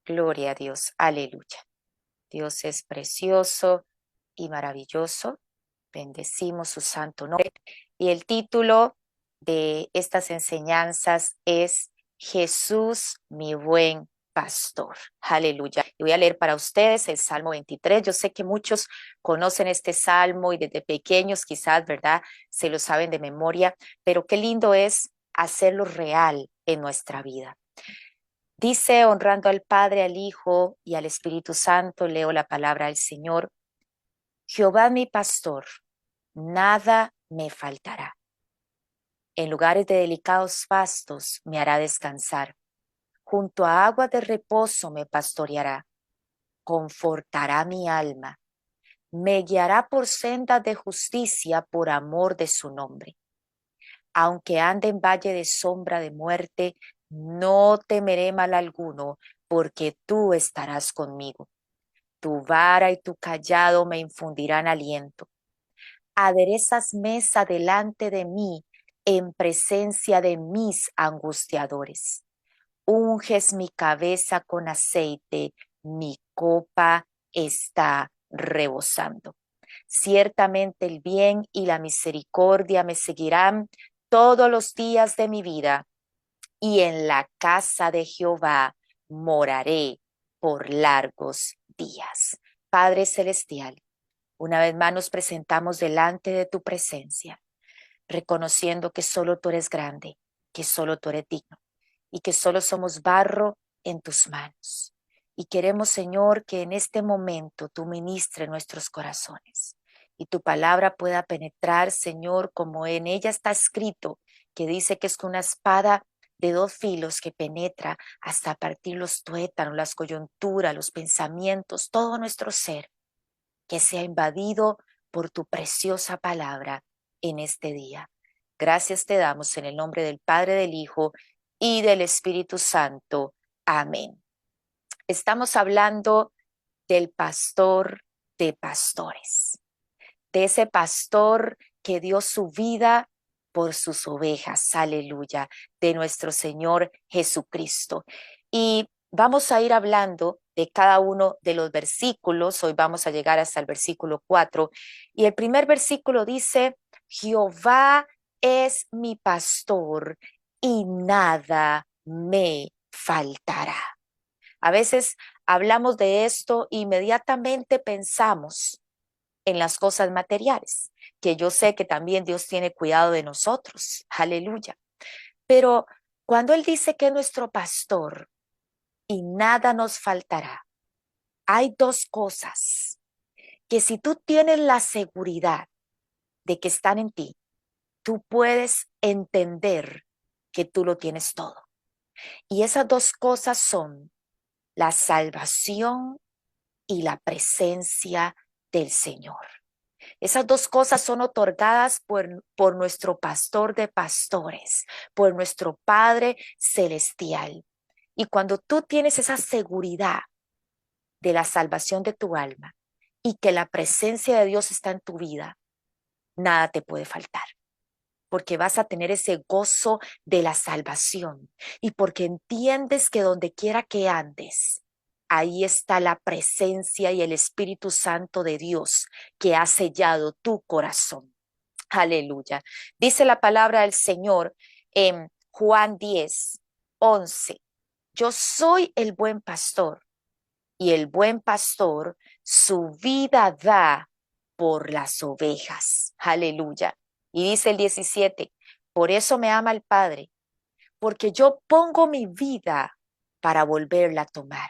Gloria a Dios. Aleluya. Dios es precioso y maravilloso. Bendecimos su santo nombre. Y el título de estas enseñanzas es Jesús, mi buen pastor. Aleluya. Y voy a leer para ustedes el Salmo 23. Yo sé que muchos conocen este salmo y desde pequeños quizás, ¿verdad? Se lo saben de memoria, pero qué lindo es hacerlo real en nuestra vida. Dice, honrando al Padre, al Hijo y al Espíritu Santo, leo la palabra del Señor. Jehová mi pastor, nada me faltará. En lugares de delicados pastos me hará descansar. Junto a aguas de reposo me pastoreará. Confortará mi alma. Me guiará por sendas de justicia por amor de su nombre. Aunque ande en valle de sombra de muerte, no temeré mal alguno, porque tú estarás conmigo. Tu vara y tu cayado me infundirán aliento. Aderezas mesa delante de mí en presencia de mis angustiadores. Unges mi cabeza con aceite, mi copa está rebosando. Ciertamente el bien y la misericordia me seguirán todos los días de mi vida, y en la casa de Jehová moraré por largos días. Padre Celestial, una vez más nos presentamos delante de tu presencia, reconociendo que solo tú eres grande, que solo tú eres digno y que solo somos barro en tus manos. Y queremos, Señor, que en este momento tú ministres nuestros corazones y tu palabra pueda penetrar, Señor, como en ella está escrito, que dice que es una espada de dos filos que penetra hasta partir los tuétanos, las coyunturas, los pensamientos, todo nuestro ser, que sea invadido por tu preciosa palabra en este día. Gracias te damos en el nombre del Padre, del Hijo y del Espíritu Santo. Amén. Estamos hablando del pastor de pastores, de ese pastor que dio su vida por sus ovejas, aleluya, de nuestro Señor Jesucristo. Y vamos a ir hablando de cada uno de los versículos. Hoy vamos a llegar hasta el versículo 4. Y el primer versículo dice, Jehová es mi pastor y nada me faltará. A veces hablamos de esto e inmediatamente pensamos en las cosas materiales, que yo sé que también Dios tiene cuidado de nosotros, aleluya. Pero cuando Él dice que es nuestro pastor y nada nos faltará, hay dos cosas que si tú tienes la seguridad de que están en ti, tú puedes entender que tú lo tienes todo. Y esas dos cosas son la salvación y la presencia del Señor. Esas dos cosas son otorgadas por nuestro pastor de pastores, por nuestro Padre Celestial. Y cuando tú tienes esa seguridad de la salvación de tu alma y que la presencia de Dios está en tu vida, nada te puede faltar, porque vas a tener ese gozo de la salvación y porque entiendes que donde quiera que andes, ahí está la presencia y el Espíritu Santo de Dios que ha sellado tu corazón. Aleluya. Dice la palabra del Señor en Juan 10:11. Yo soy el buen pastor y el buen pastor su vida da por las ovejas. Aleluya. Y dice el 17, por eso me ama el Padre, porque yo pongo mi vida para volverla a tomar.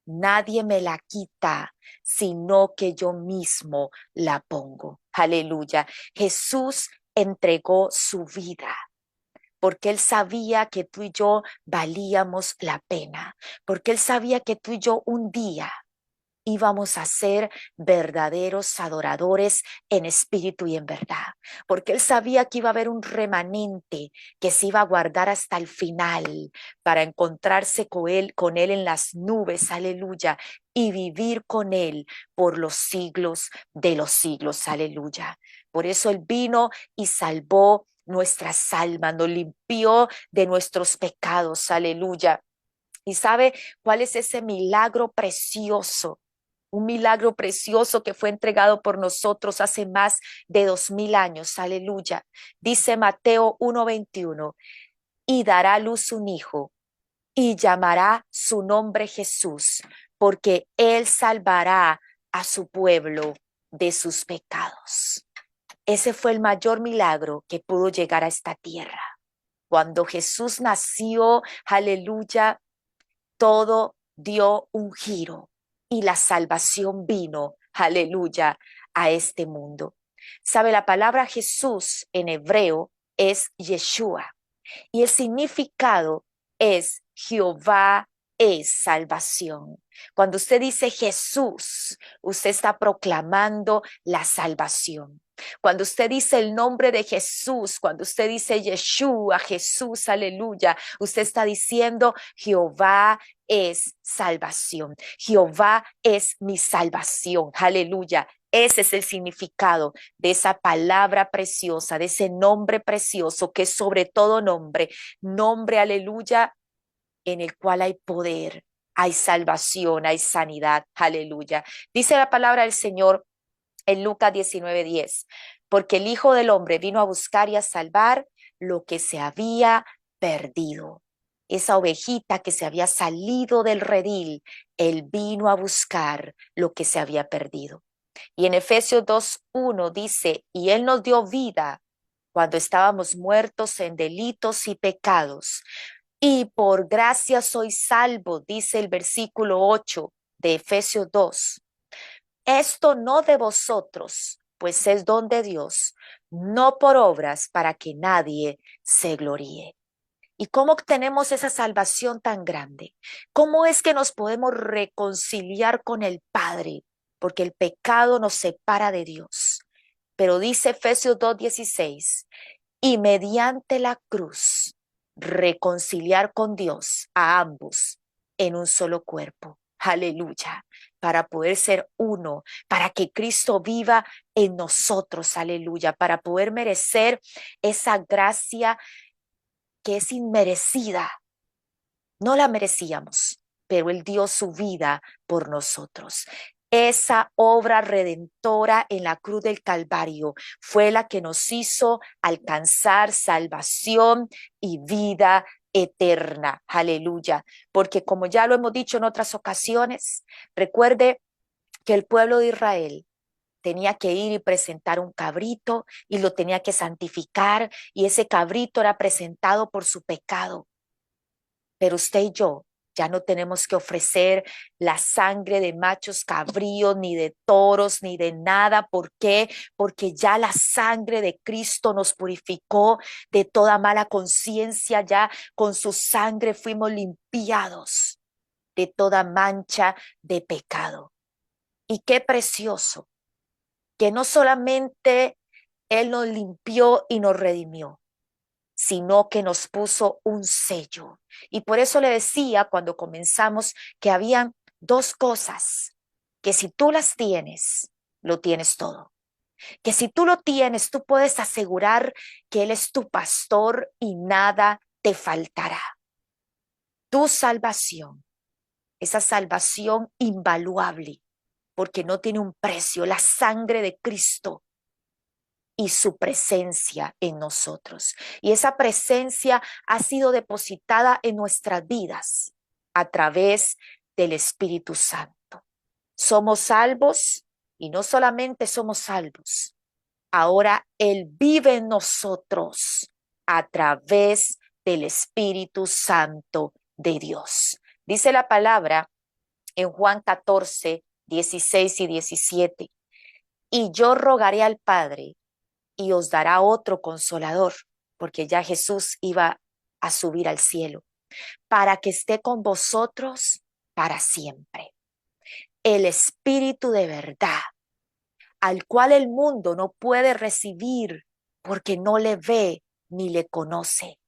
Nadie me la quita, sino que yo mismo la pongo. Aleluya. Jesús entregó su vida porque Él sabía que tú y yo valíamos la pena, porque Él sabía que tú y yo un día íbamos a ser verdaderos adoradores en espíritu y en verdad, porque Él sabía que iba a haber un remanente que se iba a guardar hasta el final para encontrarse con él en las nubes, aleluya, y vivir con Él por los siglos de los siglos, aleluya. Por eso Él vino y salvó nuestras almas, nos limpió de nuestros pecados, aleluya. ¿Y sabe cuál es ese milagro precioso? Un milagro precioso que fue entregado por nosotros hace más de 2000 años. Aleluya. Dice Mateo 1:21, y dará a luz un hijo y llamará su nombre Jesús, porque él salvará a su pueblo de sus pecados. Ese fue el mayor milagro que pudo llegar a esta tierra. Cuando Jesús nació, aleluya, todo dio un giro y la salvación vino, aleluya, a este mundo. ¿Sabe? La palabra Jesús en hebreo es Yeshua y el significado es Jehová es salvación. Cuando usted dice Jesús, usted está proclamando la salvación. Cuando usted dice el nombre de Jesús, cuando usted dice Yeshua, Jesús, aleluya, usted está diciendo Jehová es salvación. Jehová es mi salvación, aleluya. Ese es el significado de esa palabra preciosa, de ese nombre precioso que es sobre todo nombre, nombre, aleluya, en el cual hay poder, hay salvación, hay sanidad, aleluya. Dice la palabra del Señor en Lucas 19:10, porque el Hijo del Hombre vino a buscar y a salvar lo que se había perdido. Esa ovejita que se había salido del redil, Él vino a buscar lo que se había perdido. Y en Efesios 2:1 dice, y Él nos dio vida cuando estábamos muertos en delitos y pecados. Y por gracia soy salvo, dice el versículo 8 de Efesios 2. Esto no de vosotros, pues es don de Dios, no por obras para que nadie se gloríe. ¿Y cómo obtenemos esa salvación tan grande? ¿Cómo es que nos podemos reconciliar con el Padre? Porque el pecado nos separa de Dios. Pero dice Efesios 2:16, y mediante la cruz reconciliar con Dios a ambos en un solo cuerpo. Aleluya. Para poder ser uno, para que Cristo viva en nosotros. Aleluya. Para poder merecer esa gracia que es inmerecida. No la merecíamos, pero Él dio su vida por nosotros. Esa obra redentora en la cruz del Calvario fue la que nos hizo alcanzar salvación y vida eterna. Aleluya. Porque como ya lo hemos dicho en otras ocasiones, recuerde que el pueblo de Israel tenía que ir y presentar un cabrito y lo tenía que santificar y ese cabrito era presentado por su pecado. Pero usted y yo ya no tenemos que ofrecer la sangre de machos cabríos, ni de toros, ni de nada. ¿Por qué? Porque ya la sangre de Cristo nos purificó de toda mala conciencia. Ya con su sangre fuimos limpiados de toda mancha de pecado. Y qué precioso que no solamente Él nos limpió y nos redimió, sino que nos puso un sello. Y por eso le decía cuando comenzamos que habían dos cosas, que si tú las tienes, lo tienes todo. Que si tú lo tienes, tú puedes asegurar que Él es tu pastor y nada te faltará. Tu salvación, esa salvación invaluable, porque no tiene un precio, la sangre de Cristo y su presencia en nosotros. Y esa presencia ha sido depositada en nuestras vidas a través del Espíritu Santo. Somos salvos y no solamente somos salvos, ahora Él vive en nosotros a través del Espíritu Santo de Dios. Dice la palabra en Juan 14:16 y 17, y yo rogaré al Padre y os dará otro consolador, porque ya Jesús iba a subir al cielo, para que esté con vosotros para siempre. El Espíritu de verdad, al cual el mundo no puede recibir porque no le ve ni le conoce,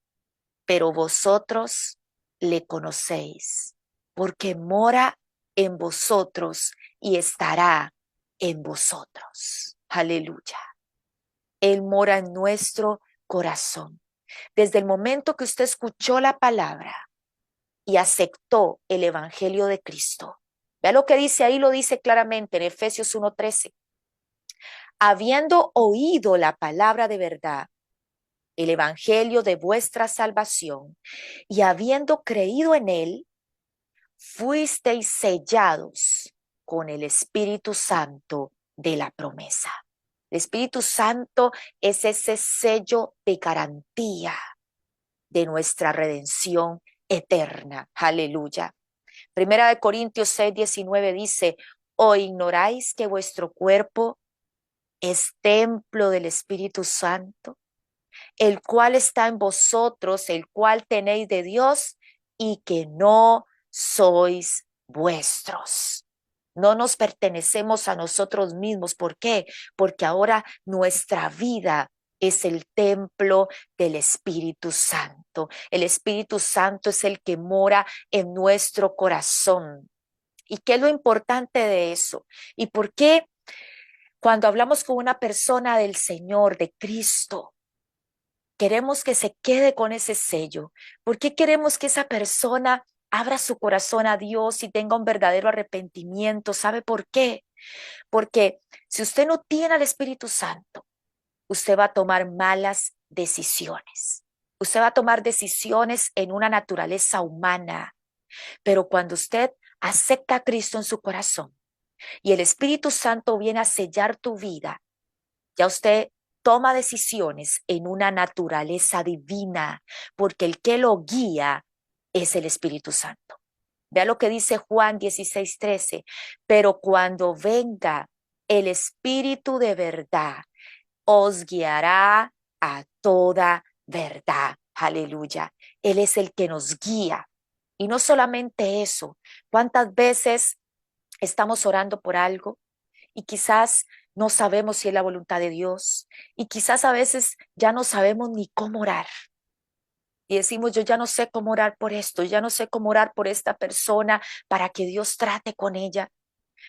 pero vosotros le conocéis, porque mora en vosotros y estará en vosotros. Aleluya. Él mora en nuestro corazón. Desde el momento que usted escuchó la palabra, y aceptó el evangelio de Cristo. Vea lo que dice ahí, lo dice claramente en Efesios 1:13. Habiendo oído la palabra de verdad, el evangelio de vuestra salvación, y habiendo creído en él, fuisteis sellados con el Espíritu Santo de la promesa. El Espíritu Santo es ese sello de garantía de nuestra redención eterna. Aleluya. Primera de Corintios 6:19 dice, ¿o ignoráis que vuestro cuerpo es templo del Espíritu Santo, el cual está en vosotros, el cual tenéis de Dios y que no sois vuestros? No nos pertenecemos a nosotros mismos. ¿Por qué? Porque ahora nuestra vida es el templo del Espíritu Santo. El Espíritu Santo es el que mora en nuestro corazón. ¿Y qué es lo importante de eso? ¿Y por qué cuando hablamos con una persona del Señor, de Cristo, queremos que se quede con ese sello? ¿Por qué queremos que esa persona abra su corazón a Dios y tenga un verdadero arrepentimiento? ¿Sabe por qué? Porque si usted no tiene al Espíritu Santo, usted va a tomar malas decisiones. Usted va a tomar decisiones en una naturaleza humana. Pero cuando usted acepta a Cristo en su corazón y el Espíritu Santo viene a sellar tu vida, ya usted toma decisiones en una naturaleza divina, porque el que lo guía es el Espíritu Santo. Vea lo que dice Juan 16:13. Pero cuando venga el Espíritu de verdad, os guiará a toda verdad. Aleluya. Él es el que nos guía. Y no solamente eso, ¿cuántas veces estamos orando por algo y quizás no sabemos si es la voluntad de Dios? Y quizás a veces ya no sabemos ni cómo orar. Y decimos, yo ya no sé cómo orar por esto, ya no sé cómo orar por esta persona para que Dios trate con ella.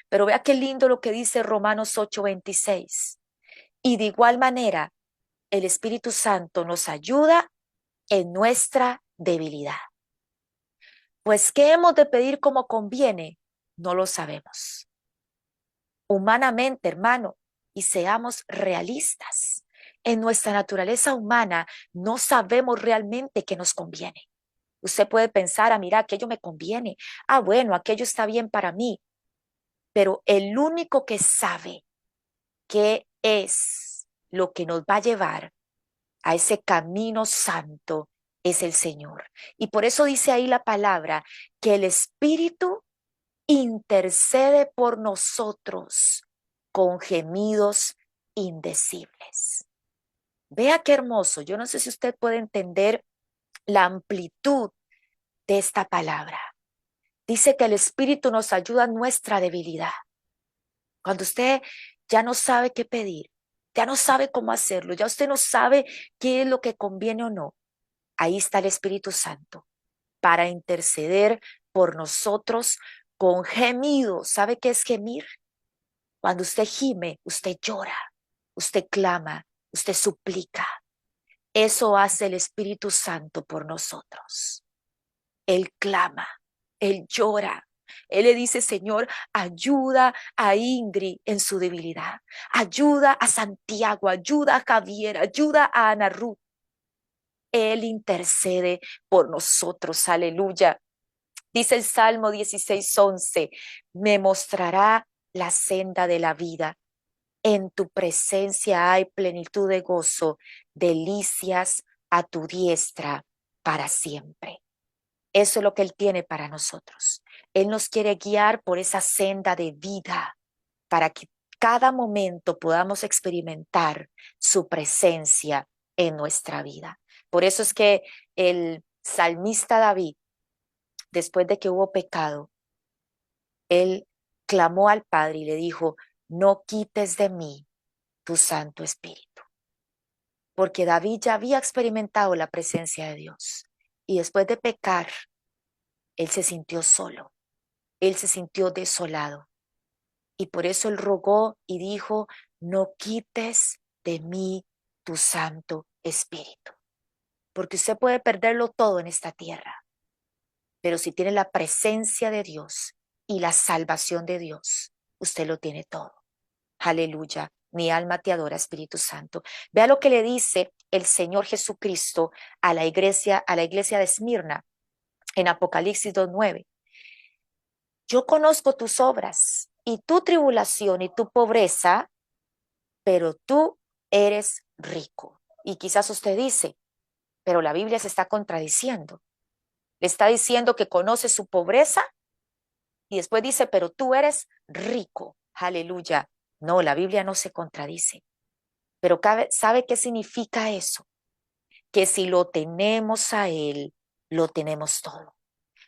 Pero vea qué lindo lo que dice Romanos 8:26. Y de igual manera, el Espíritu Santo nos ayuda en nuestra debilidad. Pues, ¿qué hemos de pedir como conviene? No lo sabemos. Humanamente, hermano, y seamos realistas. En nuestra naturaleza humana no sabemos realmente qué nos conviene. Usted puede pensar, mira, aquello me conviene. Bueno, aquello está bien para mí. Pero el único que sabe qué es lo que nos va a llevar a ese camino santo es el Señor. Y por eso dice ahí la palabra que el Espíritu intercede por nosotros con gemidos indecibles. Vea qué hermoso. Yo no sé si usted puede entender la amplitud de esta palabra. Dice que el Espíritu nos ayuda en nuestra debilidad. Cuando usted ya no sabe qué pedir, ya no sabe cómo hacerlo, ya usted no sabe qué es lo que conviene o no, ahí está el Espíritu Santo para interceder por nosotros con gemidos. ¿Sabe qué es gemir? Cuando usted gime, usted llora, usted clama, usted suplica. Eso hace el Espíritu Santo por nosotros. Él clama, él llora. Él le dice, Señor, ayuda a Ingrid en su debilidad. Ayuda a Santiago, ayuda a Javier, ayuda a Ana Ruth. Él intercede por nosotros. Aleluya. Dice el Salmo 16:11, me mostrará la senda de la vida. En tu presencia hay plenitud de gozo, delicias a tu diestra para siempre. Eso es lo que Él tiene para nosotros. Él nos quiere guiar por esa senda de vida para que cada momento podamos experimentar su presencia en nuestra vida. Por eso es que el salmista David, después de que hubo pecado, él clamó al Padre y le dijo, no quites de mí tu Santo Espíritu. Porque David ya había experimentado la presencia de Dios y después de pecar, él se sintió solo, él se sintió desolado y por eso él rogó y dijo, no quites de mí tu Santo Espíritu, porque usted puede perderlo todo en esta tierra, Pero si tiene la presencia de Dios y la salvación de Dios, usted lo tiene todo. Aleluya. Mi alma te adora, Espíritu Santo. Vea lo que le dice el Señor Jesucristo a la iglesia de Esmirna en Apocalipsis 2:9. Yo conozco tus obras y tu tribulación y tu pobreza, pero tú eres rico. Y quizás usted dice, pero la Biblia se está contradiciendo. Le está diciendo que conoce su pobreza y después dice, pero tú eres rico. Aleluya. No, la Biblia no se contradice. Pero ¿sabe qué significa eso? Que si lo tenemos a Él, lo tenemos todo.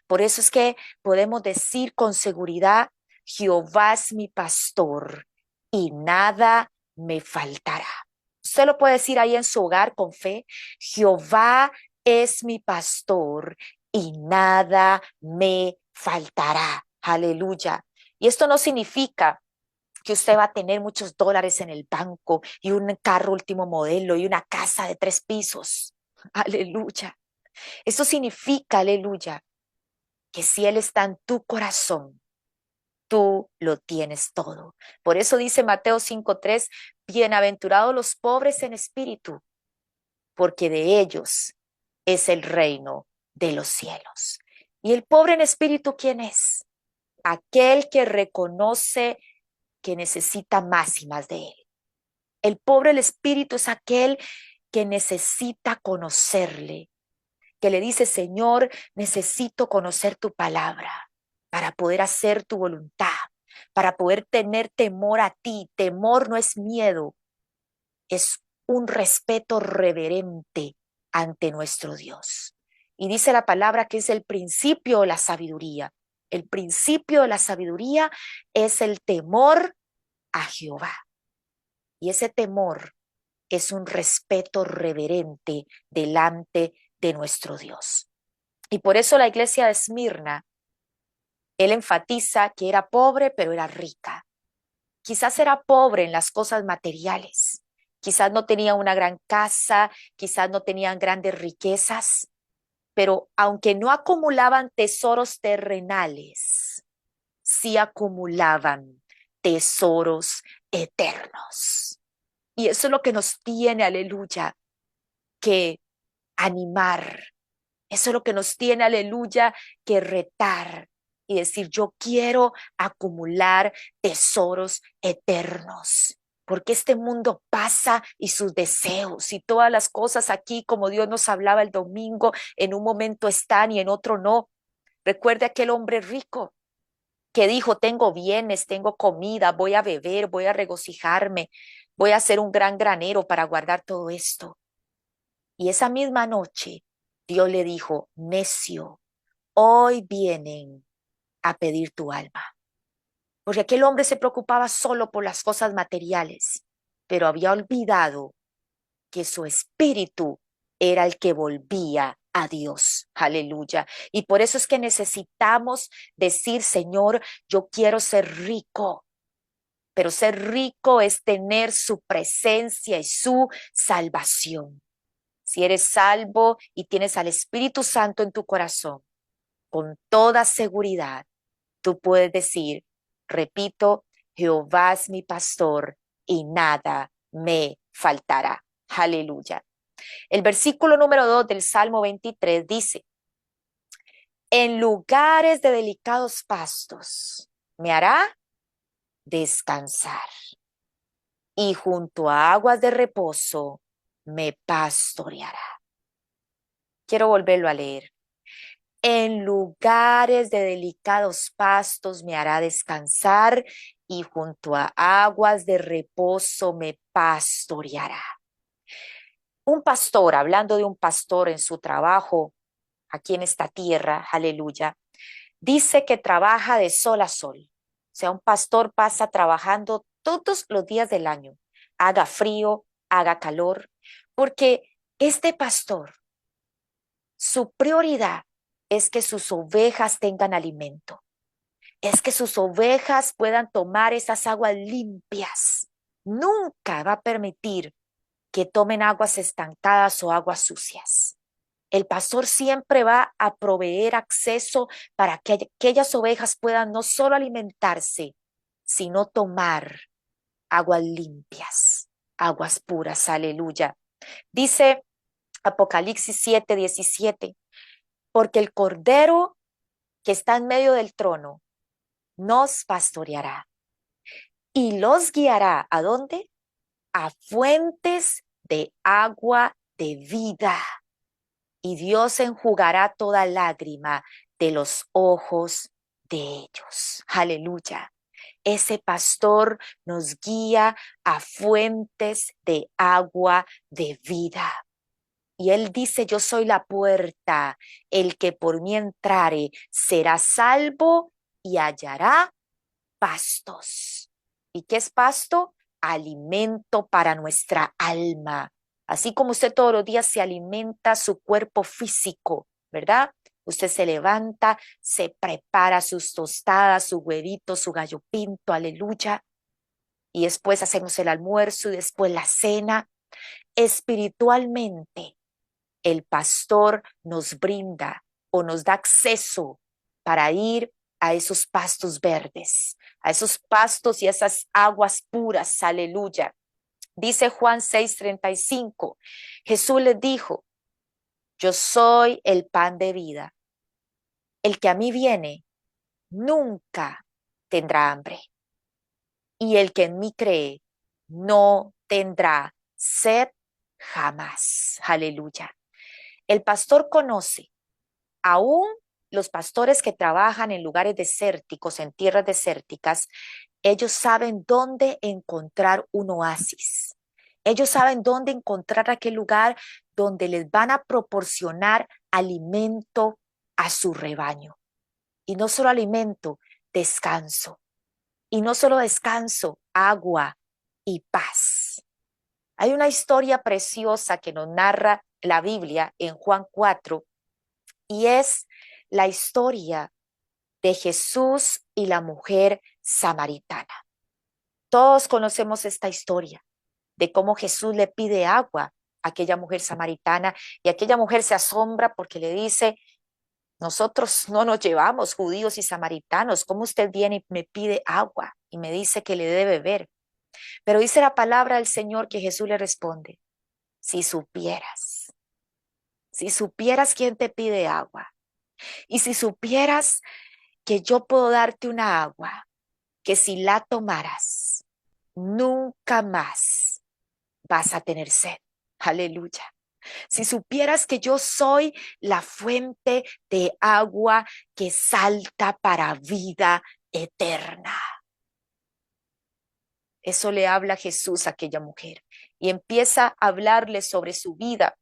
Por eso es que podemos decir con seguridad, Jehová es mi pastor y nada me faltará. Usted lo puede decir ahí en su hogar con fe, Jehová es mi pastor y nada me faltará. Aleluya. Y esto no significa que usted va a tener muchos dólares en el banco y un carro último modelo y una casa de 3 pisos. Aleluya. Eso significa, aleluya, que si Él está en tu corazón, tú lo tienes todo. Por eso dice Mateo 5:3, bienaventurados los pobres en espíritu, porque de ellos es el reino de los cielos. ¿Y el pobre en espíritu quién es? Aquel que reconoce que necesita más y más de Él. El pobre el espíritu es aquel que necesita conocerle, que le dice, Señor, necesito conocer tu palabra para poder hacer tu voluntad, para poder tener temor a ti. Temor no es miedo, es un respeto reverente ante nuestro Dios. Y dice la palabra que es el principio de la sabiduría. El principio de la sabiduría es el temor a Jehová. Y ese temor es un respeto reverente delante de nuestro Dios. Y por eso la iglesia de Esmirna, él enfatiza que era pobre, pero era rica. Quizás era pobre en las cosas materiales, quizás no tenía una gran casa, quizás no tenían grandes riquezas, pero aunque no acumulaban tesoros terrenales, sí acumulaban tesoros eternos. Y eso es lo que nos tiene, aleluya, que animar. Eso es lo que nos tiene, aleluya, que retar y decir, yo quiero acumular tesoros eternos. Porque este mundo pasa y sus deseos y todas las cosas aquí, como Dios nos hablaba el domingo, en un momento están y en otro no. Recuerde aquel hombre rico que dijo, tengo bienes, tengo comida, voy a beber, voy a regocijarme, voy a hacer un gran granero para guardar todo esto. Y esa misma noche, Dios le dijo, necio, hoy vienen a pedir tu alma. Porque aquel hombre se preocupaba solo por las cosas materiales, pero había olvidado que su espíritu era el que volvía a Dios. Aleluya. Y por eso es que necesitamos decir, Señor, yo quiero ser rico. Pero ser rico es tener su presencia y su salvación. Si eres salvo y tienes al Espíritu Santo en tu corazón, con toda seguridad, tú puedes decir, repito, Jehová es mi pastor y nada me faltará. Aleluya. El versículo número 2 del Salmo 23 dice, en lugares de delicados pastos me hará descansar y junto a aguas de reposo me pastoreará. Quiero volverlo a leer. En lugares de delicados pastos me hará descansar y junto a aguas de reposo me pastoreará. Un pastor, hablando de un pastor en su trabajo aquí en esta tierra, aleluya, dice que trabaja de sol a sol. O sea, un pastor pasa trabajando todos los días del año, haga frío, haga calor, porque este pastor, su prioridad es que sus ovejas tengan alimento, es que sus ovejas puedan tomar esas aguas limpias. Nunca va a permitir que tomen aguas estancadas o aguas sucias. El pastor siempre va a proveer acceso para que aquellas ovejas puedan no solo alimentarse, sino tomar aguas limpias, aguas puras. Aleluya. Dice Apocalipsis 7:17, porque el Cordero que está en medio del trono nos pastoreará y los guiará. ¿A dónde? A fuentes de agua de vida. Y Dios enjugará toda lágrima de los ojos de ellos. Aleluya. Ese pastor nos guía a fuentes de agua de vida. Y él dice, yo soy la puerta, el que por mí entrare será salvo y hallará pastos. ¿Y qué es pasto? Alimento para nuestra alma. Así como usted todos los días se alimenta su cuerpo físico, ¿verdad? Usted se levanta, se prepara sus tostadas, su huevito, su gallo pinto, aleluya. Y después hacemos el almuerzo y después la cena. Espiritualmente, el pastor nos brinda o nos da acceso para ir a esos pastos verdes, a esos pastos y a esas aguas puras, aleluya. Dice Juan 6:35, Jesús les dijo, yo soy el pan de vida, el que a mí viene nunca tendrá hambre, y el que en mí cree no tendrá sed jamás, aleluya. El pastor conoce. Aún los pastores que trabajan en lugares desérticos, en tierras desérticas, ellos saben dónde encontrar un oasis. Ellos saben dónde encontrar aquel lugar donde les van a proporcionar alimento a su rebaño. Y no solo alimento, descanso. Y no solo descanso, agua y paz. Hay una historia preciosa que nos narra la Biblia en Juan 4 y es la historia de Jesús y la mujer samaritana. Todos conocemos esta historia de cómo Jesús le pide agua a aquella mujer samaritana y aquella mujer se asombra porque le dice, nosotros no nos llevamos judíos y samaritanos, ¿cómo usted viene y me pide agua y me dice que le dé beber? Pero dice la palabra del Señor que Jesús le responde, si supieras quién te pide agua y si supieras que yo puedo darte una agua que si la tomaras, nunca más vas a tener sed. Aleluya. Si supieras que yo soy la fuente de agua que salta para vida eterna. Eso le habla Jesús a aquella mujer y empieza a hablarle sobre su vida.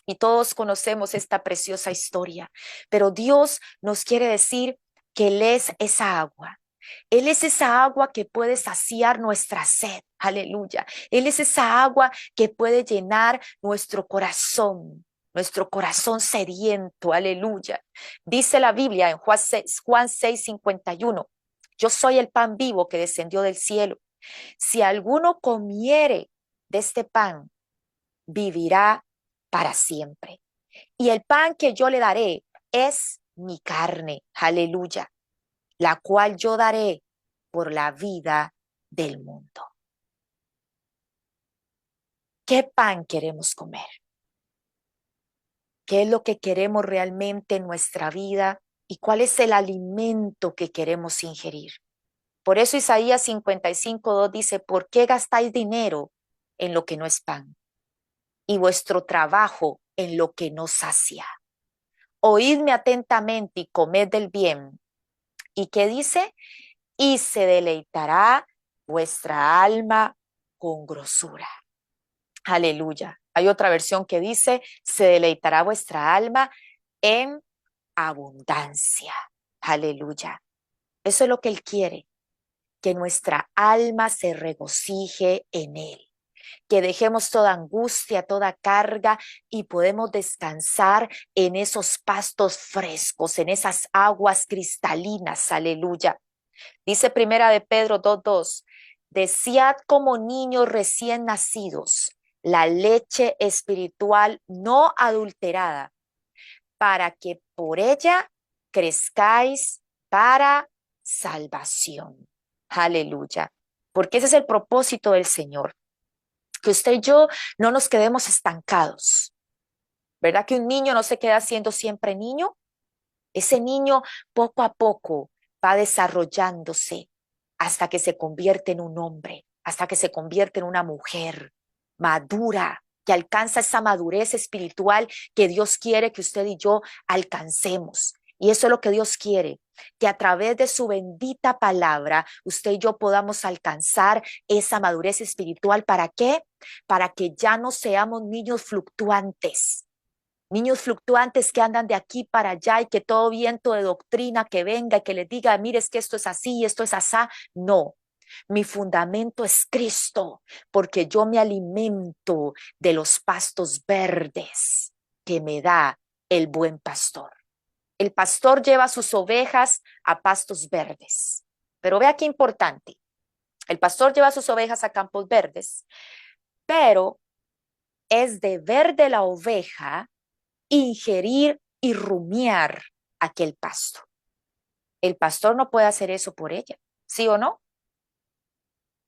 Y todos conocemos esta preciosa historia, pero Dios nos quiere decir que Él es esa agua. Él es esa agua que puede saciar nuestra sed. Aleluya. Él es esa agua que puede llenar nuestro corazón sediento. Aleluya. Dice la Biblia en Juan 6:51. Yo soy el pan vivo que descendió del cielo. Si alguno comiere de este pan, vivirá para siempre. Y el pan que yo le daré es mi carne. Aleluya. La cual yo daré por la vida del mundo. ¿Qué pan queremos comer? ¿Qué es lo que queremos realmente en nuestra vida? ¿Y cuál es el alimento que queremos ingerir? Por eso Isaías 55:2 dice, ¿por qué gastáis dinero en lo que no es pan? Y vuestro trabajo en lo que no sacia. Oídme atentamente y comed del bien. ¿Y qué dice? Y se deleitará vuestra alma con grosura. Aleluya. Hay otra versión que dice, se deleitará vuestra alma en abundancia. Aleluya. Eso es lo que Él quiere, que nuestra alma se regocije en Él, que dejemos toda angustia, toda carga y podemos descansar en esos pastos frescos, en esas aguas cristalinas. Aleluya. Dice Primera de Pedro 2:2, desead como niños recién nacidos la leche espiritual no adulterada, para que por ella crezcáis para salvación. Aleluya. Porque ese es el propósito del Señor, que usted y yo no nos quedemos estancados. ¿Verdad que un niño no se queda siendo siempre niño? Ese niño poco a poco va desarrollándose hasta que se convierte en un hombre, hasta que se convierte en una mujer madura, que alcanza esa madurez espiritual que Dios quiere que usted y yo alcancemos. Y eso es lo que Dios quiere, que a través de su bendita palabra usted y yo podamos alcanzar esa madurez espiritual. ¿Para qué? Para que ya no seamos niños fluctuantes. Niños fluctuantes que andan de aquí para allá y que todo viento de doctrina que venga y que les diga, mire, es que esto es así y esto es asá. No, mi fundamento es Cristo, porque yo me alimento de los pastos verdes que me da el buen pastor. El pastor lleva sus ovejas a pastos verdes. Pero vea qué importante. El pastor lleva sus ovejas a campos verdes, pero es deber de la oveja ingerir y rumiar aquel pasto. El pastor no puede hacer eso por ella, ¿sí o no?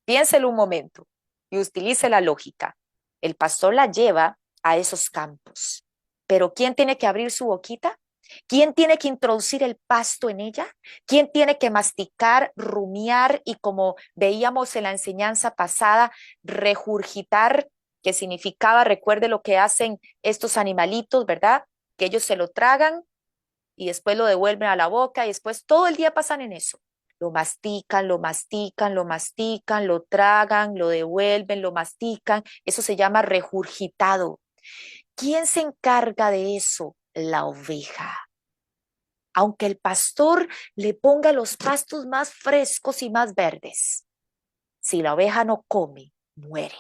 Piénselo un momento y utilice la lógica. El pastor la lleva a esos campos, pero ¿quién tiene que abrir su boquita? ¿Quién tiene que introducir el pasto en ella? ¿Quién tiene que masticar, rumiar y, como veíamos en la enseñanza pasada, regurgitar, que significaba, recuerde lo que hacen estos animalitos, ¿verdad? Que ellos se lo tragan y después lo devuelven a la boca y después todo el día pasan en eso. Lo mastican, lo mastican, lo mastican, lo tragan, lo devuelven, lo mastican. Eso se llama regurgitado. ¿Quién se encarga de eso? La oveja. Aunque el pastor le ponga los pastos más frescos y más verdes, si la oveja no come, muere.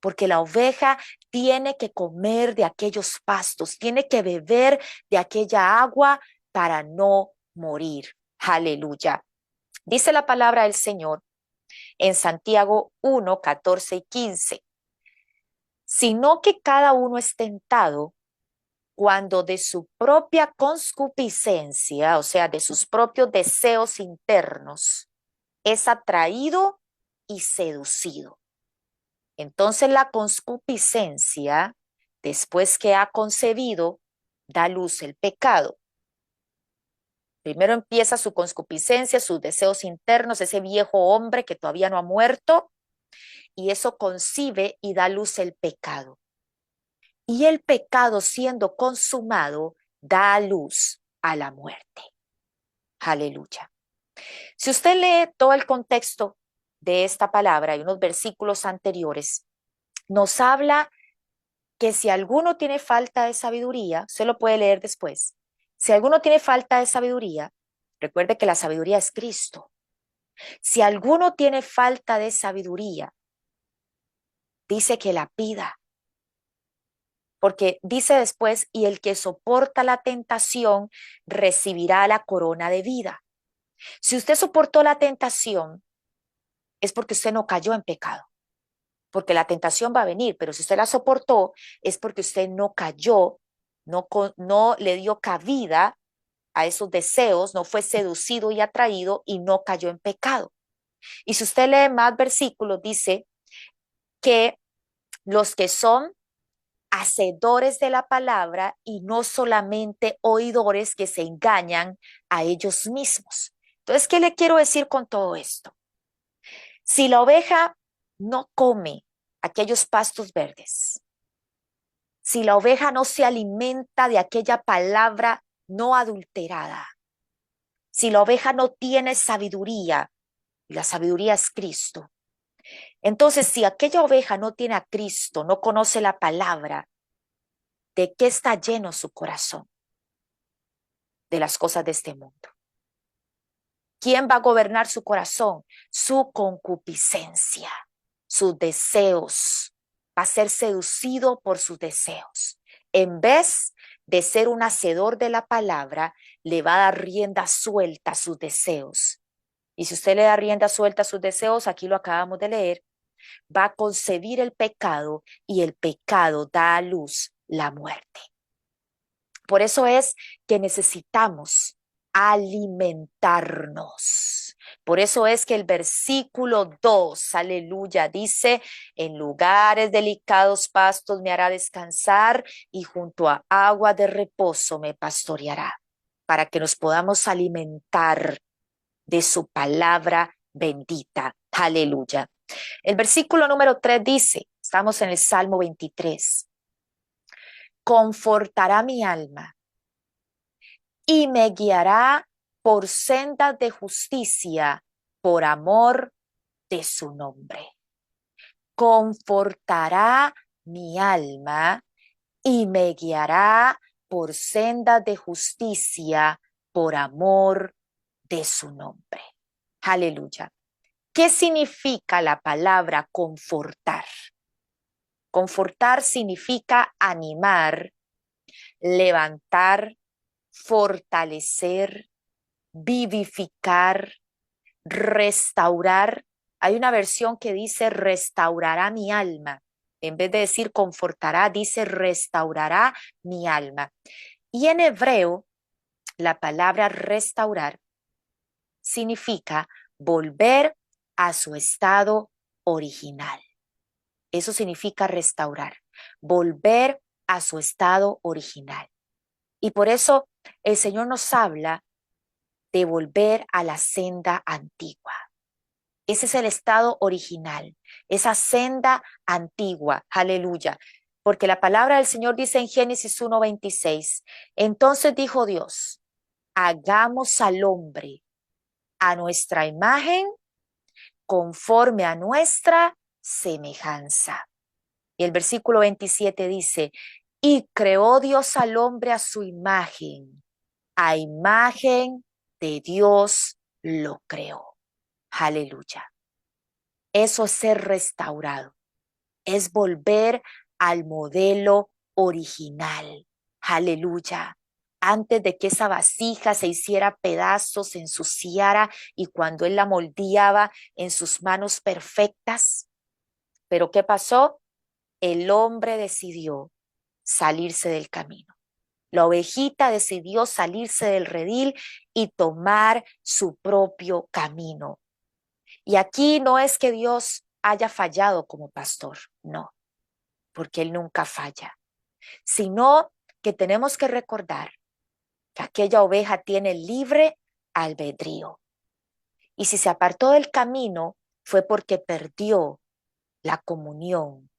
Porque la oveja tiene que comer de aquellos pastos, tiene que beber de aquella agua para no morir. Aleluya. Dice la palabra del Señor en Santiago 1, 14 y 15. Sino que cada uno es tentado cuando de su propia concupiscencia, o sea, de sus propios deseos internos, es atraído y seducido. Entonces la concupiscencia, después que ha concebido, da luz el pecado. Primero empieza su concupiscencia, sus deseos internos, ese viejo hombre que todavía no ha muerto, y eso concibe y da luz el pecado. Y el pecado, siendo consumado, da luz a la muerte. Aleluya. Si usted lee todo el contexto de esta palabra y unos versículos anteriores, nos habla que si alguno tiene falta de sabiduría, se lo puede leer después. Si alguno tiene falta de sabiduría, recuerde que la sabiduría es Cristo. Si alguno tiene falta de sabiduría, dice que la pida. Porque dice después, y el que soporta la tentación recibirá la corona de vida. Si usted soportó la tentación, es porque usted no cayó en pecado. Porque la tentación va a venir, pero si usted la soportó, es porque usted no cayó, no le dio cabida a esos deseos, no fue seducido y atraído y no cayó en pecado. Y si usted lee más versículos, dice que los que son hacedores de la palabra y no solamente oidores que se engañan a ellos mismos. Entonces, ¿qué le quiero decir con todo esto? Si la oveja no come aquellos pastos verdes, si la oveja no se alimenta de aquella palabra no adulterada, si la oveja no tiene sabiduría, y la sabiduría es Cristo, entonces si aquella oveja no tiene a Cristo, no conoce la palabra, ¿de qué está lleno su corazón? De las cosas de este mundo. ¿Quién va a gobernar su corazón? Su concupiscencia, sus deseos. Va a ser seducido por sus deseos. En vez de ser un hacedor de la palabra, le va a dar rienda suelta a sus deseos. Y si usted le da rienda suelta a sus deseos, aquí lo acabamos de leer, va a concebir el pecado y el pecado da a luz la muerte. Por eso es que necesitamos alimentarnos. Por eso es que el versículo 2, aleluya, dice, en lugares delicados pastos me hará descansar y junto a agua de reposo me pastoreará, para que nos podamos alimentar de su palabra bendita. Aleluya. El versículo número 3 dice, estamos en el Salmo 23, confortará mi alma y me guiará por sendas de justicia por amor de su nombre. Confortará mi alma y me guiará por sendas de justicia por amor de su nombre. Aleluya. ¿Qué significa la palabra confortar? Confortar significa animar, levantar, fortalecer, vivificar, restaurar. Hay una versión que dice restaurará mi alma. En vez de decir confortará, dice restaurará mi alma. Y en hebreo, la palabra restaurar significa volver a su estado original. Eso significa restaurar, volver a su estado original. Y por eso el Señor nos habla de volver a la senda antigua. Ese es el estado original, esa senda antigua, aleluya. Porque la palabra del Señor dice en Génesis 1:26, entonces dijo Dios, hagamos al hombre a nuestra imagen, conforme a nuestra semejanza. Y el versículo 27 dice, y creó Dios al hombre a su imagen, a imagen de Dios lo creó. Aleluya. Eso es ser restaurado, es volver al modelo original. Aleluya. Antes de que esa vasija se hiciera pedazos, se ensuciara y cuando él la moldeaba en sus manos perfectas. Pero ¿qué pasó? El hombre decidió salirse del camino. La ovejita decidió salirse del redil y tomar su propio camino. Y aquí no es que Dios haya fallado como pastor, no, porque Él nunca falla, sino que tenemos que recordar que aquella oveja tiene libre albedrío. Y si se apartó del camino fue porque perdió la comunión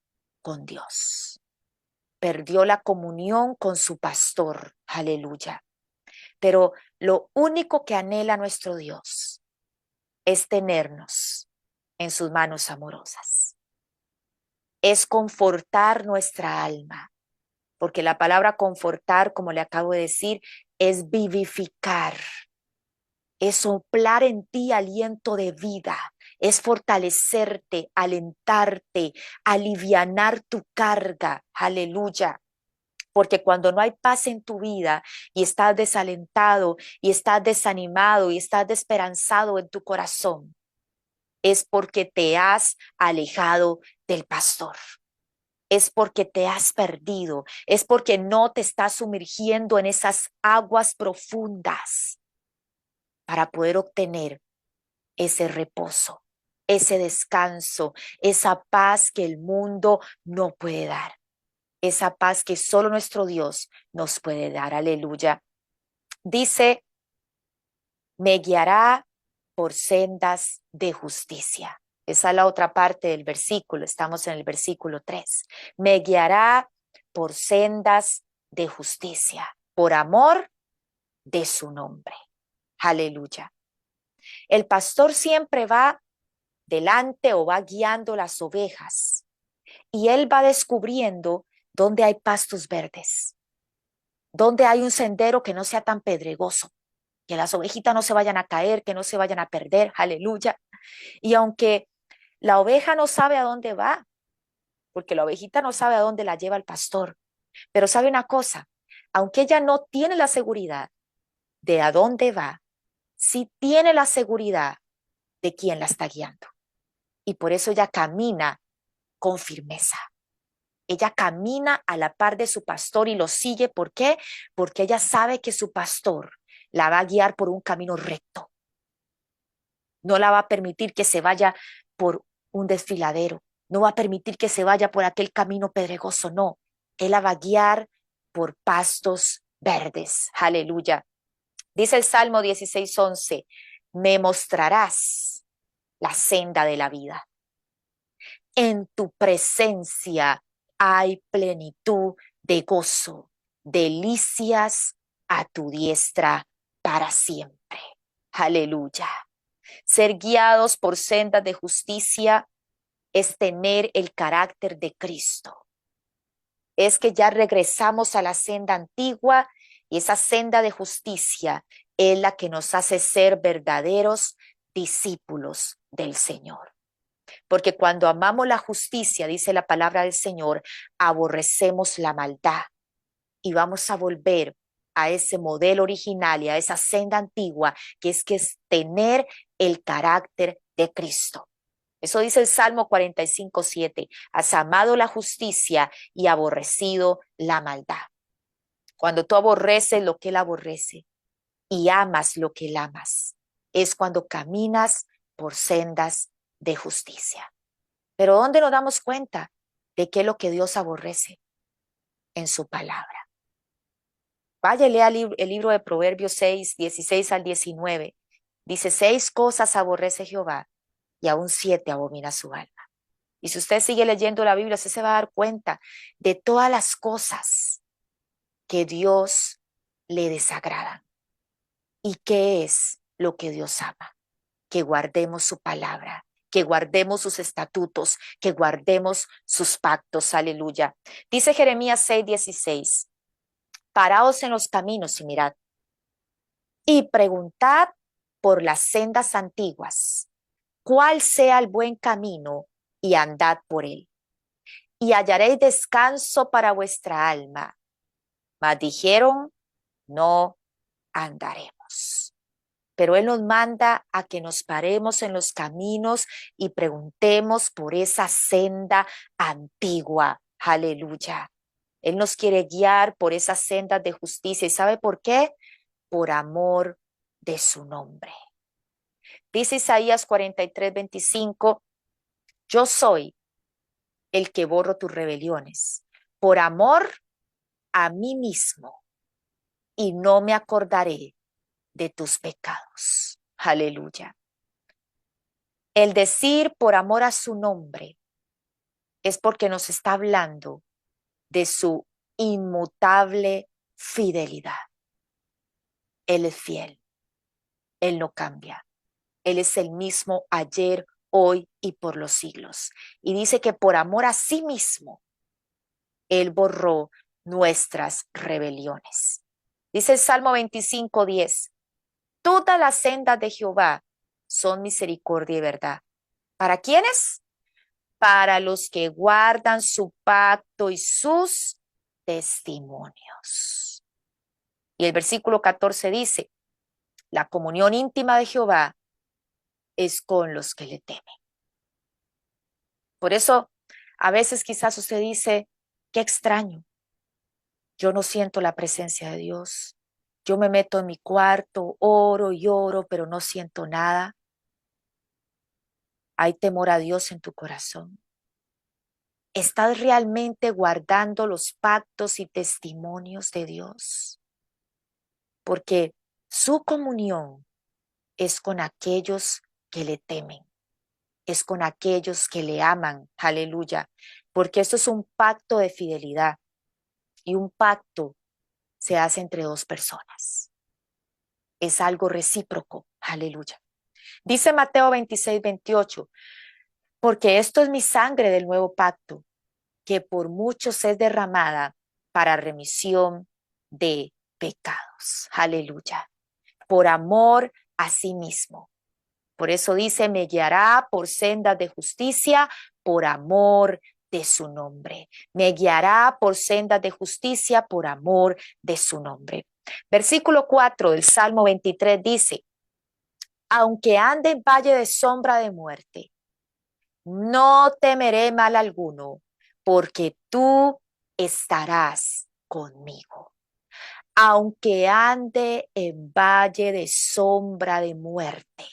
con Dios. Perdió la comunión con su pastor. Aleluya. Pero lo único que anhela nuestro Dios es tenernos en sus manos amorosas. Es confortar nuestra alma. Porque la palabra confortar, como le acabo de decir, es vivificar. Es soplar en ti aliento de vida. Es fortalecerte, alentarte, alivianar tu carga. Aleluya. Porque cuando no hay paz en tu vida y estás desalentado y estás desanimado y estás desesperanzado en tu corazón, es porque te has alejado del pastor. Es porque te has perdido, es porque no te estás sumergiendo en esas aguas profundas para poder obtener ese reposo, ese descanso, esa paz que el mundo no puede dar. Esa paz que solo nuestro Dios nos puede dar. Aleluya. Dice, me guiará por sendas de justicia. Esa es la otra parte del versículo. Estamos en el versículo 3. Me guiará por sendas de justicia, por amor de su nombre. Aleluya. El pastor siempre va delante o va guiando las ovejas y él va descubriendo dónde hay pastos verdes, donde hay un sendero que no sea tan pedregoso, que las ovejitas no se vayan a caer, que no se vayan a perder, aleluya. Y aunque la oveja no sabe a dónde va, porque la ovejita no sabe a dónde la lleva el pastor, pero sabe una cosa, aunque ella no tiene la seguridad de a dónde va, sí tiene la seguridad de quién la está guiando. Y por eso ella camina con firmeza, Ella camina a la par de su pastor y lo sigue. ¿Por qué? Porque ella sabe que su pastor la va a guiar por un camino recto. No la va a permitir que se vaya por un desfiladero. No va a permitir que se vaya por aquel camino pedregoso. No, Él la va a guiar por pastos verdes. Aleluya. Dice el Salmo 16:11, me mostrarás la senda de la vida. En tu presencia hay plenitud de gozo, delicias a tu diestra para siempre. Aleluya. Ser guiados por sendas de justicia es tener el carácter de Cristo. Es que ya regresamos a la senda antigua y esa senda de justicia es la que nos hace ser verdaderos discípulos del Señor. Porque cuando amamos la justicia, dice la palabra del Señor, aborrecemos la maldad y vamos a volver a ese modelo original y a esa senda antigua, que es tener el carácter de Cristo. Eso dice el Salmo 45:7. Has amado la justicia y aborrecido la maldad. Cuando tú aborreces lo que Él aborrece y amas lo que Él amas, es cuando caminas por sendas de justicia. Pero ¿dónde nos damos cuenta de qué es lo que Dios aborrece? En su palabra. Vaya y lea el libro de Proverbios 6, 16 al 19. Dice, 6 cosas aborrece Jehová y aún 7 abomina su alma. Y si usted sigue leyendo la Biblia, usted se va a dar cuenta de todas las cosas que Dios le desagradan. ¿Y qué es lo que Dios ama? Que guardemos su palabra, que guardemos sus estatutos, que guardemos sus pactos. Aleluya. Dice Jeremías 6:16, paraos en los caminos y mirad, y preguntad por las sendas antiguas, cuál sea el buen camino, y andad por él. Y hallaréis descanso para vuestra alma. Mas dijeron, no andaremos. Pero Él nos manda a que nos paremos en los caminos y preguntemos por esa senda antigua. Aleluya. Él nos quiere guiar por esas sendas de justicia. ¿Y sabe por qué? Por amor de su nombre. Dice Isaías 43:25, yo soy el que borro tus rebeliones, por amor a mí mismo, y no me acordaré de tus pecados. Aleluya. El decir por amor a su nombre es porque nos está hablando de su inmutable fidelidad. Él es fiel, Él no cambia. Él es el mismo ayer, hoy y por los siglos. Y dice que por amor a sí mismo, Él borró nuestras rebeliones. Dice el Salmo 25:10, todas las sendas de Jehová son misericordia y verdad. ¿Para quiénes? Para los que guardan su pacto y sus testimonios. Y el versículo 14 dice, la comunión íntima de Jehová es con los que le temen. Por eso, a veces quizás usted dice, qué extraño, yo no siento la presencia de Dios. Yo me meto en mi cuarto, oro y oro, pero no siento nada. ¿Hay temor a Dios en tu corazón? ¿Estás realmente guardando los pactos y testimonios de Dios? Porque su comunión es con aquellos que le temen, es con aquellos que le aman, aleluya, porque esto es un pacto de fidelidad y un pacto se hace entre dos personas. Es algo recíproco, aleluya. Dice Mateo 26:28, porque esto es mi sangre del nuevo pacto, que por muchos es derramada para remisión de pecados. Aleluya. Por amor a sí mismo. Por eso dice, me guiará por sendas de justicia, por amor de su nombre. Me guiará por sendas de justicia, por amor de su nombre. Versículo 4 del Salmo 23 dice, aunque ande en valle de sombra de muerte, no temeré mal alguno, porque tú estarás conmigo. Aunque ande en valle de sombra de muerte,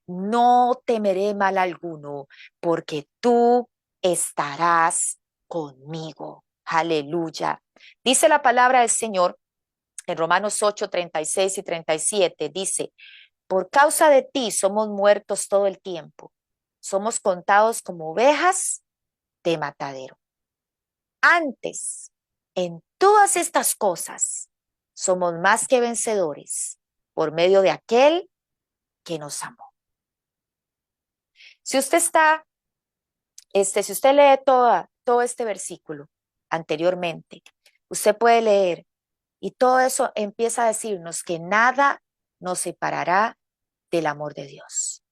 no temeré mal alguno, porque tú estarás conmigo. Aleluya. Dice la palabra del Señor en Romanos 8, 36 y 37, dice, por causa de ti somos muertos todo el tiempo. Somos contados como ovejas de matadero. Antes, en todas estas cosas, somos más que vencedores por medio de aquel que nos amó. Si usted está, si usted lee todo este versículo anteriormente, usted puede leer y todo eso empieza a decirnos que nada nos separará del amor de Dios.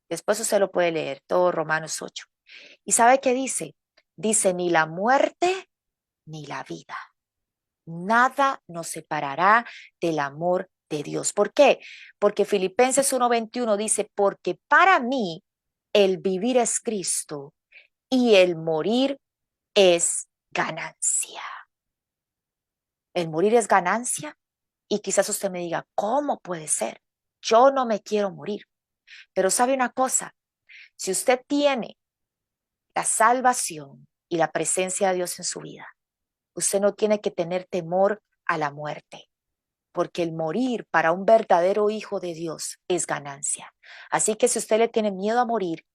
Después usted lo puede leer, todo Romanos 8. ¿Y sabe qué dice? Dice, ni la muerte ni la vida. Nada nos separará del amor de Dios. ¿Por qué? Porque Filipenses 1:21 dice, porque para mí el vivir es Cristo y el morir es ganancia. El morir es ganancia y quizás usted me diga, ¿cómo puede ser? Yo no me quiero morir. Pero sabe una cosa, si usted tiene la salvación y la presencia de Dios en su vida, usted no tiene que tener temor a la muerte, porque el morir para un verdadero hijo de Dios es ganancia. Así que si usted le tiene miedo a morir,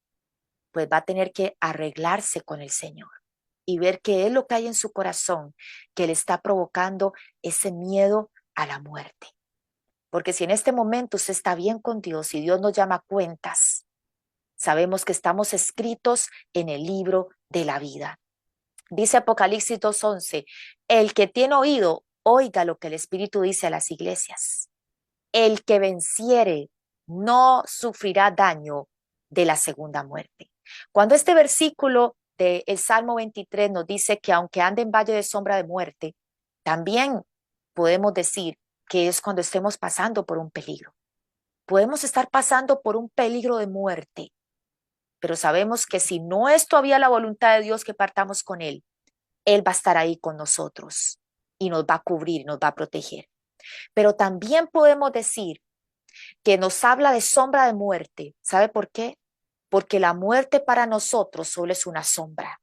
pues va a tener que arreglarse con el Señor y ver qué es lo que hay en su corazón que le está provocando ese miedo a la muerte. Porque si en este momento usted está bien con Dios y Dios nos llama a cuentas, sabemos que estamos escritos en el libro de la vida. Dice Apocalipsis 2:11, el que tiene oído, oiga lo que el Espíritu dice a las iglesias. El que venciere no sufrirá daño de la segunda muerte. Cuando este versículo del Salmo 23 nos dice que aunque ande en valle de sombra de muerte, también podemos decir que es cuando estemos pasando por un peligro. Podemos estar pasando por un peligro de muerte, pero sabemos que si no es todavía la voluntad de Dios que partamos con Él va a estar ahí con nosotros y nos va a cubrir, nos va a proteger. Pero también podemos decir que nos habla de sombra de muerte. ¿Sabe por qué? Porque la muerte para nosotros solo es una sombra.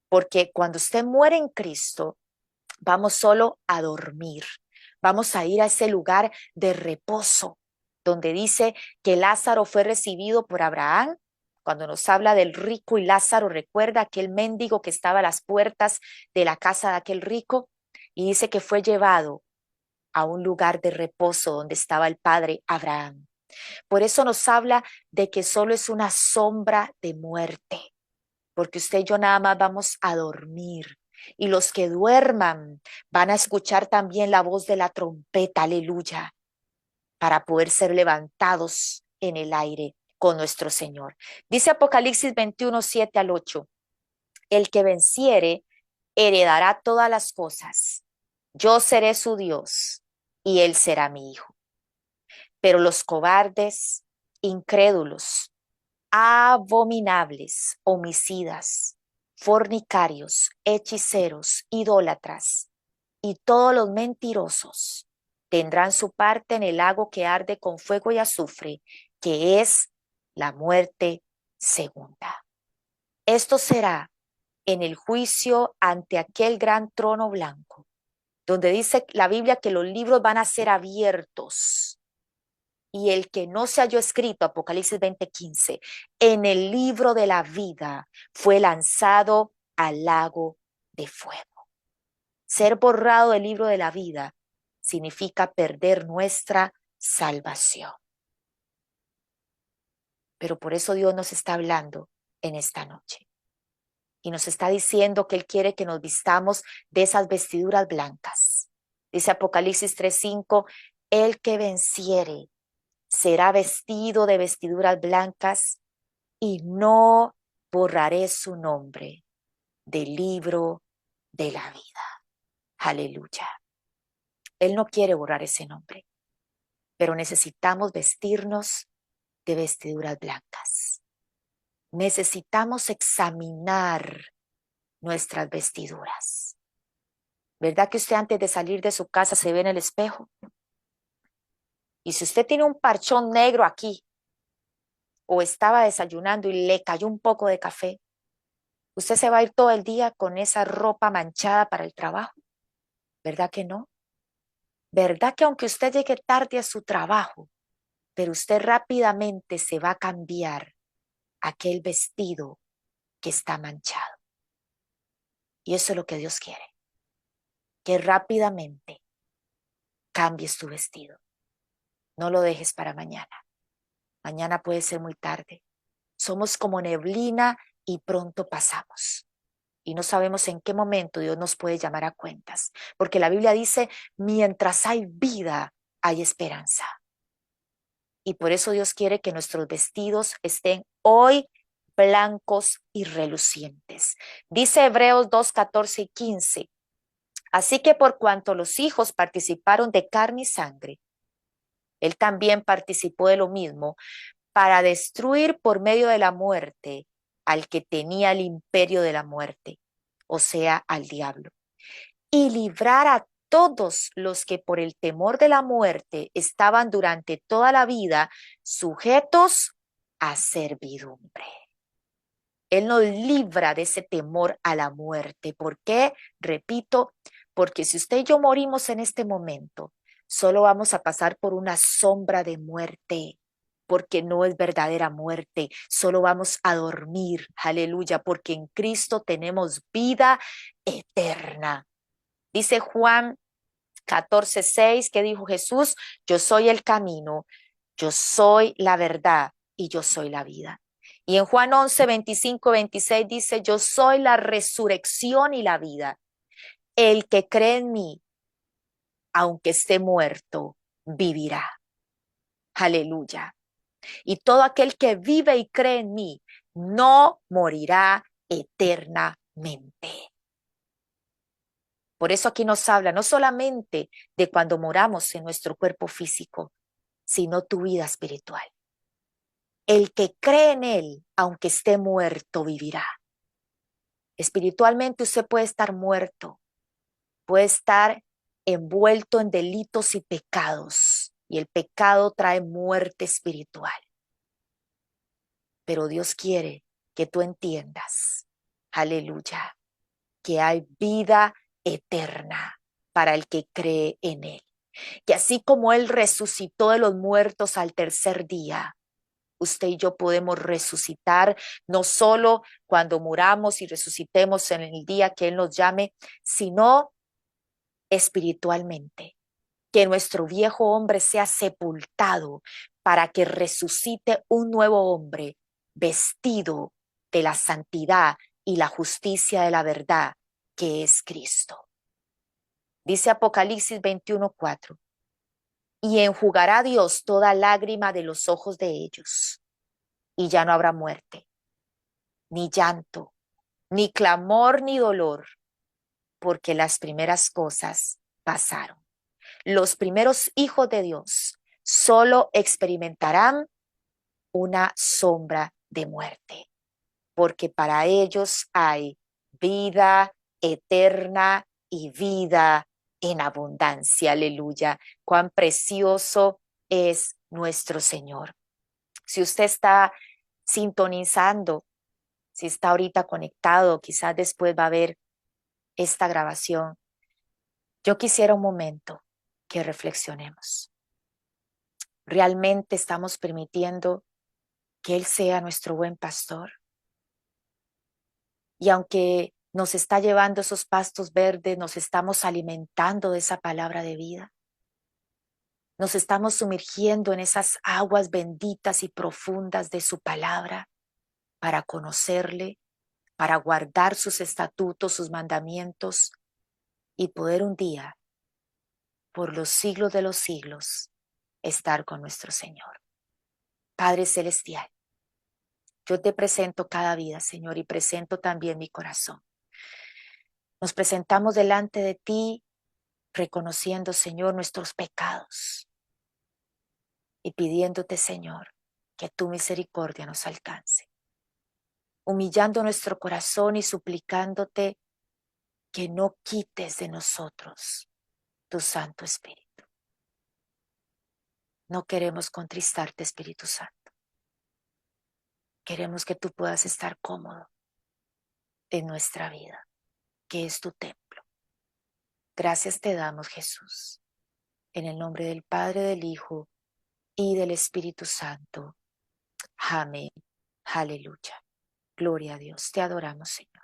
Porque cuando usted muere en Cristo, vamos solo a dormir. Vamos a ir a ese lugar de reposo, donde dice que Lázaro fue recibido por Abraham. Cuando nos habla del rico y Lázaro, recuerda aquel mendigo que estaba a las puertas de la casa de aquel rico y dice que fue llevado a un lugar de reposo donde estaba el padre Abraham. Por eso nos habla de que solo es una sombra de muerte, porque usted y yo nada más vamos a dormir. Y los que duerman van a escuchar también la voz de la trompeta, aleluya, para poder ser levantados en el aire con nuestro Señor. Dice Apocalipsis 21, 7 al 8, el que venciere heredará todas las cosas. Yo seré su Dios y él será mi hijo. Pero los cobardes, incrédulos, abominables, homicidas, fornicarios, hechiceros, idólatras y todos los mentirosos tendrán su parte en el lago que arde con fuego y azufre, que es la muerte segunda. Esto será en el juicio ante aquel gran trono blanco, donde dice la Biblia que los libros van a ser abiertos y el que no se halló escrito, Apocalipsis 20:15, en el libro de la vida fue lanzado al lago de fuego. Ser borrado del libro de la vida significa perder nuestra salvación. Pero por eso Dios nos está hablando en esta noche. Y nos está diciendo que Él quiere que nos vistamos de esas vestiduras blancas. Dice Apocalipsis 3:5, el que venciere será vestido de vestiduras blancas y no borraré su nombre del libro de la vida. Aleluya. Él no quiere borrar ese nombre, pero necesitamos vestirnos de vestiduras blancas. Necesitamos examinar nuestras vestiduras. ¿Verdad que usted antes de salir de su casa se ve en el espejo? Y si usted tiene un parchón negro aquí, o estaba desayunando y le cayó un poco de café, usted se va a ir todo el día con esa ropa manchada para el trabajo. ¿Verdad que no? ¿Verdad que aunque usted llegue tarde a su trabajo, pero usted rápidamente se va a cambiar aquel vestido que está manchado? Y eso es lo que Dios quiere, que rápidamente cambies tu vestido. No lo dejes para mañana. Mañana puede ser muy tarde. Somos como neblina y pronto pasamos. Y no sabemos en qué momento Dios nos puede llamar a cuentas. Porque la Biblia dice, mientras hay vida, hay esperanza. Y por eso Dios quiere que nuestros vestidos estén hoy blancos y relucientes. Dice Hebreos 2, 14 y 15. Así que por cuanto los hijos participaron de carne y sangre, Él también participó de lo mismo para destruir por medio de la muerte al que tenía el imperio de la muerte, o sea, al diablo, y librar a todos los que por el temor de la muerte estaban durante toda la vida sujetos a servidumbre. Él nos libra de ese temor a la muerte. ¿Por qué? Repito, porque si usted y yo morimos en este momento, solo vamos a pasar por una sombra de muerte, porque no es verdadera muerte, solo vamos a dormir, aleluya, porque en Cristo tenemos vida eterna. Dice Juan 14:6, que dijo Jesús, yo soy el camino, yo soy la verdad y yo soy la vida. Y en Juan 11:25-26 dice, yo soy la resurrección y la vida. El que cree en mí, aunque esté muerto, vivirá. Aleluya. Y todo aquel que vive y cree en mí, no morirá eternamente. Por eso aquí nos habla no solamente de cuando moramos en nuestro cuerpo físico, sino tu vida espiritual. El que cree en Él, aunque esté muerto, vivirá. Espiritualmente usted puede estar muerto, puede estar envuelto en delitos y pecados, y el pecado trae muerte espiritual. Pero Dios quiere que tú entiendas, aleluya, que hay vida eterna para el que cree en Él. Que así como Él resucitó de los muertos al tercer día, usted y yo podemos resucitar, no solo cuando muramos y resucitemos en el día que Él nos llame, sino espiritualmente. Que nuestro viejo hombre sea sepultado para que resucite un nuevo hombre vestido de la santidad y la justicia de la verdad, que es Cristo. Dice Apocalipsis 21:4. Y enjugará Dios toda lágrima de los ojos de ellos, y ya no habrá muerte, ni llanto, ni clamor, ni dolor, porque las primeras cosas pasaron. Los primeros hijos de Dios solo experimentarán una sombra de muerte, porque para ellos hay vida eterna y vida en abundancia. Aleluya. Cuán precioso es nuestro Señor. Si usted está sintonizando, si está ahorita conectado, quizás después va a ver esta grabación. Yo quisiera un momento que reflexionemos. ¿Realmente estamos permitiendo que Él sea nuestro buen pastor? Y aunque nos está llevando esos pastos verdes, nos estamos alimentando de esa palabra de vida. Nos estamos sumergiendo en esas aguas benditas y profundas de su palabra para conocerle, para guardar sus estatutos, sus mandamientos y poder un día, por los siglos de los siglos, estar con nuestro Señor. Padre Celestial, yo te presento cada vida, Señor, y presento también mi corazón. Nos presentamos delante de ti, reconociendo, Señor, nuestros pecados y pidiéndote, Señor, que tu misericordia nos alcance. humillando nuestro corazón y suplicándote que no quites de nosotros tu Santo Espíritu. No queremos contristarte, Espíritu Santo. Queremos que tú puedas estar cómodo en nuestra vida, que es tu templo. Gracias te damos, Jesús, en el nombre del Padre, del Hijo y del Espíritu Santo. Amén. Aleluya. Gloria a Dios. Te adoramos, Señor.